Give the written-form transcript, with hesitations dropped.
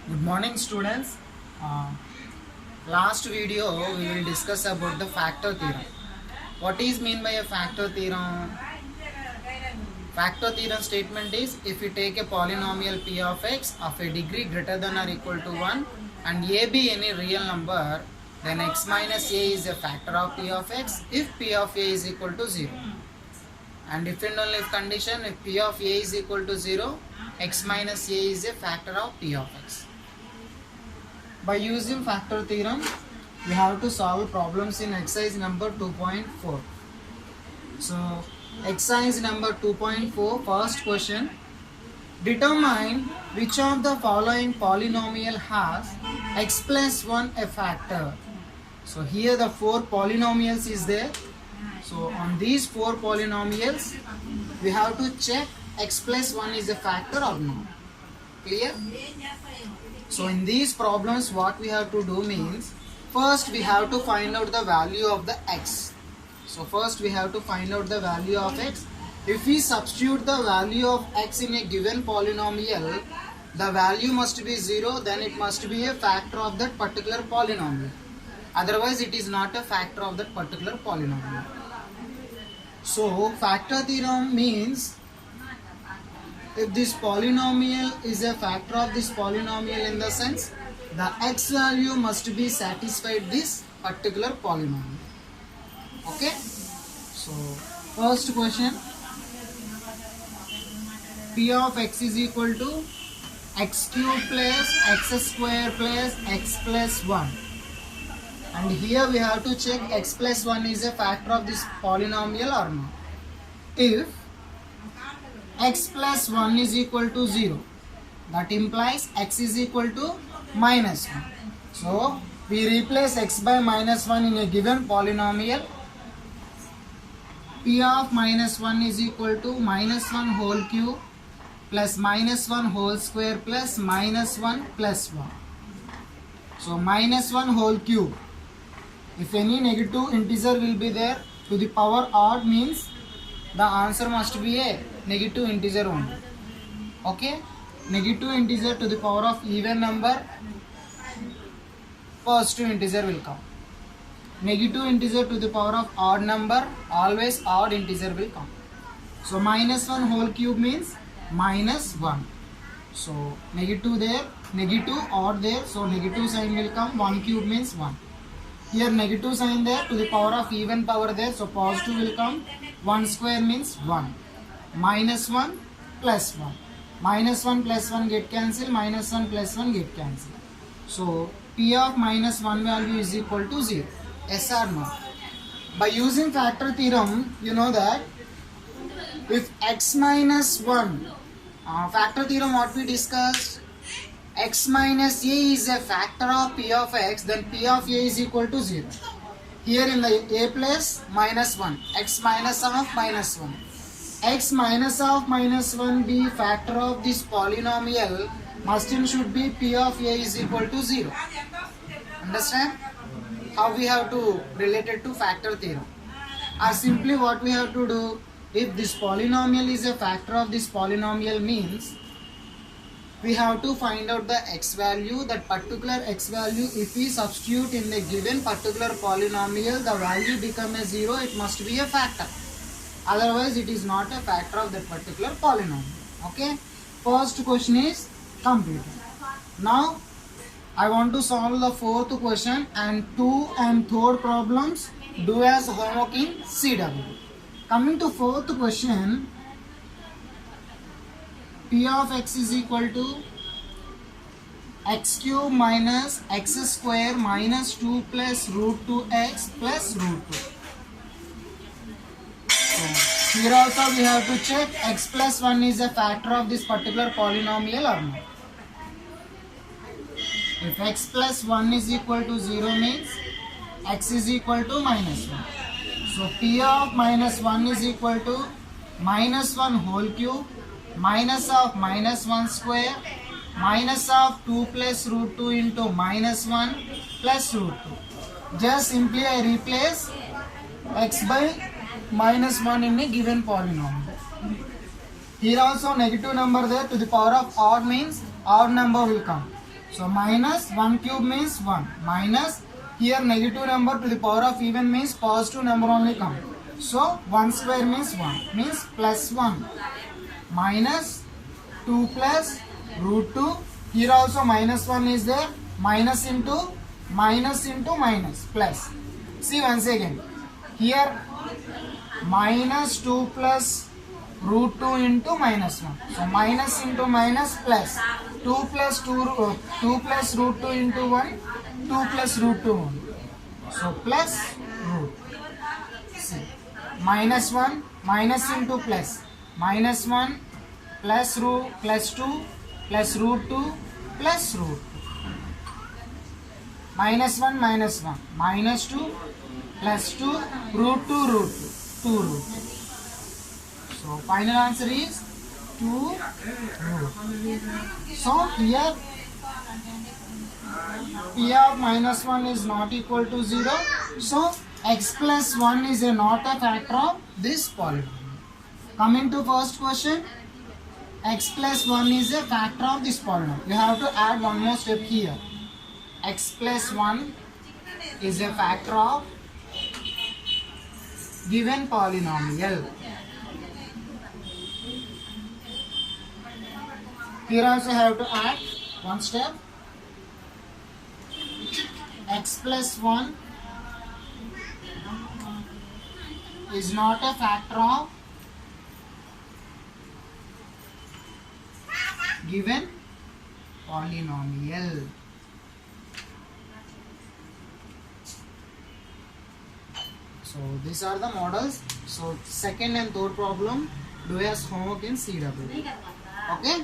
Good morning, students. Uh, Last video we will discuss about the factor theorem. What is mean by a factor theorem? Factor theorem statement is if you take a polynomial p of x of a degree greater than or equal to 1 and a be any real number, then x minus a is a factor of p of x if p of a is equal to 0. And if and only if condition, if p of a is equal to 0, x minus a is a factor of p of x. By using factor theorem, we have to solve problems in exercise number 2.4. So, exercise number 2.4, first question. Determine which of the following polynomial has x plus 1 a factor. So, here the 4 polynomials is there. So, on these 4 polynomials, we have to check x plus 1 is a factor or not. Clear? So in these problems what we have to do means, first we have to find out the value of the x. So first we have to find out the value of x. If we substitute the value of x in a given polynomial, the value must be 0, then it must be a factor of that particular polynomial. Otherwise it is not a factor of that particular polynomial. So factor theorem means if this polynomial is a factor of this polynomial, in the sense the x value must be satisfied this particular polynomial. Okay, so first question, p of x is equal to x cube plus x square plus x plus 1, and here we have to check x plus 1 is a factor of this polynomial or not. If x plus 1 is equal to 0, that implies x is equal to minus 1. So we replace x by minus 1 in a given polynomial. P of minus 1 is equal to minus 1 whole cube plus minus 1 whole square plus minus 1 plus 1. So minus 1 whole cube, if any negative integer will be there to the power odd, means the answer must be a negative integer only. Okay, negative integer to the power of even number, positive integer will come. Negative integer to the power of odd number, always odd integer will come. So minus 1 whole cube means minus 1. So negative there, negative, odd there, so negative sign will come. 1 cube means 1. Here negative sign there, to the power of even power there, so positive will come. 1 square means 1. Minus 1 plus 1. Minus 1 plus 1 get cancelled, minus 1 plus 1 get cancelled. So p of minus 1 value is equal to 0. Yes or no? By using factor theorem, you know that if x minus 1, factor theorem what we discussed, x minus a is a factor of p of x, then p of a is equal to 0. Here in the a plus minus 1, x minus of minus 1. X minus of minus 1 be factor of this polynomial, must and should be p of a is equal to 0. Understand how we have to relate it to factor theorem? Or simply what we have to do, if this polynomial is a factor of this polynomial, means we have to find out the x value, that particular x value. If we substitute in the given particular polynomial, the value become a 0, it must be a factor. Otherwise it is not a factor of that particular polynomial. Okay, first question is completed. Now I want to solve the fourth question, and 2 and 3rd problems do as homework in CW. Coming to fourth question, p of x is equal to x cube minus x square minus 2 plus root 2x plus root 2. So here also we have to check x plus 1 is a factor of this particular polynomial or not. If x plus 1 is equal to 0 means x is equal to minus 1. So p of minus 1 is equal to minus 1 whole cube minus of minus 1 square minus of 2 plus root 2 into minus 1 plus root 2. Just simply I replace x by minus 1 in a given polynomial. Here also negative number there, to the power of odd means odd number will come. So minus 1 cube means 1. Minus here negative number to the power of even means positive number only come. So 1 square means 1. Means plus 1. Minus 2 plus root 2. Here also minus 1 is there. Minus into minus plus. See once again. Here minus 2 plus root 2 into minus 1. So minus into minus plus. 2 plus 2 plus root 2 into 1. 2 plus root 2 1. So plus root. See. Minus 1 minus into plus. Minus 1 plus root plus 2 plus root 2 plus root 2. Minus 1 minus 1. Minus 2 plus 2 root 2 root 2. 2 root 2. So final answer is 2 root. So here P of minus 1 is not equal to 0. So x plus 1 is not a factor of this polynomial. Coming to first question, x plus 1 is a factor of this polynomial. You have to add one more step here. X plus 1 is a factor of given polynomial. Here also have to add one step. X plus 1 is not a factor of given polynomial. So these are the models. So second and third problem do as homework in CW. Okay.